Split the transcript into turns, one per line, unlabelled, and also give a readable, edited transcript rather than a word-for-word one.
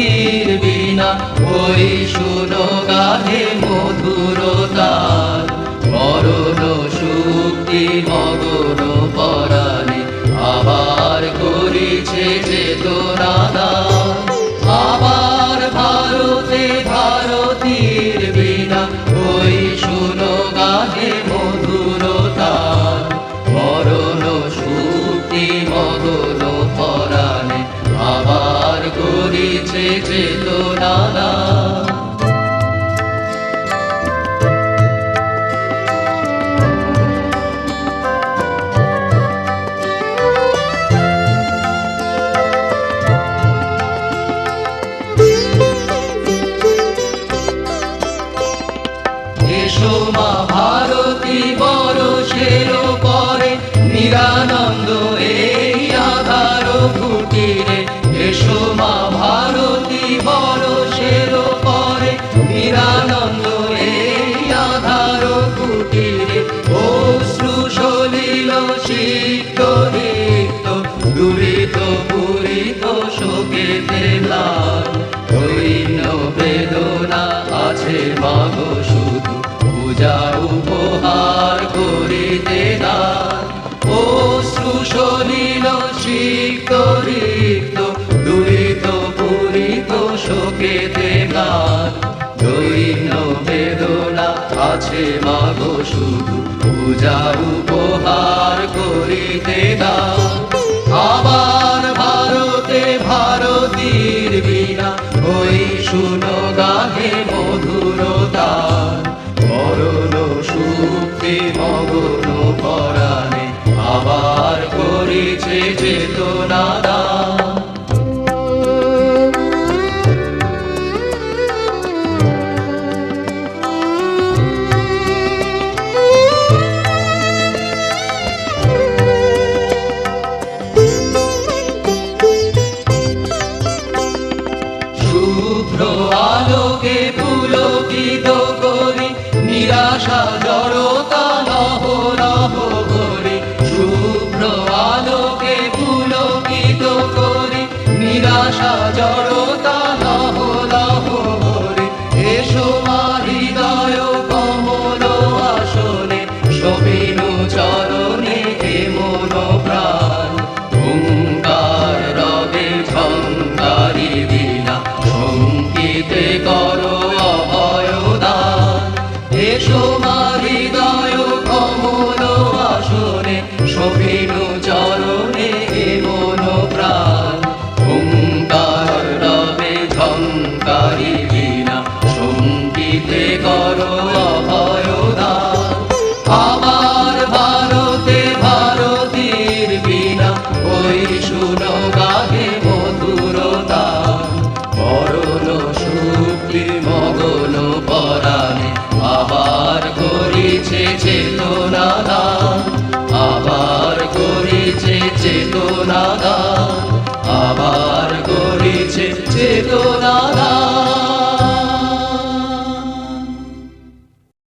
ভারতীর বীণা ওই শুনো গাহে মধুরতার মরণ সুক্তি মগন পরাণে আবার করিছে চেতনা দান। আবার ভারতে ভারতীর বীণা ওই শুনো গাহে মধুরতার মরণ সুক্তি মগন পরাণে আবার করিছে চেতনা দান। এসো মা ভারতী বরষের পরে নিরানন্দ এই আধার কুটিরে। এসো মা ভারতী বরষের পরে নিরানন্দ এই আধার কুটিরে। অশ্রু সলিল সিক্ত রিক্ত দুরিত পূরিত শোকেতে ম্লান দৈন্য বেদনা আছে মাগো শুধু পূজা উপহার করিতে দান। অশ্রু সলিল সিক্ত রিক্ত দুরিত পূরিত শোকেতে ম্লান দৈন্য বেদনা আছে মাগো শুধু পূজা উপহার করিতে দান। আবার ভারতে ভারতীর বীণা ওই শুনো গাহে মধুরতার মরণ সুক্তি মগন পরাণে আবার করিছে চেতনা দান। শুভ্র আলোকে পুলকিত করি নিরাশা জড়তা লহ লহ করি। শুভ্র আলোকে পুলকিত করি নিরাশা জড়তা লহ লহ করি। এসো মা হৃদয় কমল আসনে সবিনু চরণে হে মন প্রাণ ওঙ্কার রবে ঝঙ্কারি বীণা সঙ্গীতে করো অভয়দান। এসো মা হৃদয় কমল আসনে সবিনু চরণে হে মন প্রাণ ওঙ্কার রবে ঝঙ্কারি বীণা সঙ্গীতে করো অভয়দান। আবার ভারতে ভারতীর বীণা ওই শুনো গাহে মধুরতার মরণ সুক্তি মগন পরাণে আবার করিছে চেতনা দান। আবার করিছে চেতনা দান। আবার করিছে চেতনা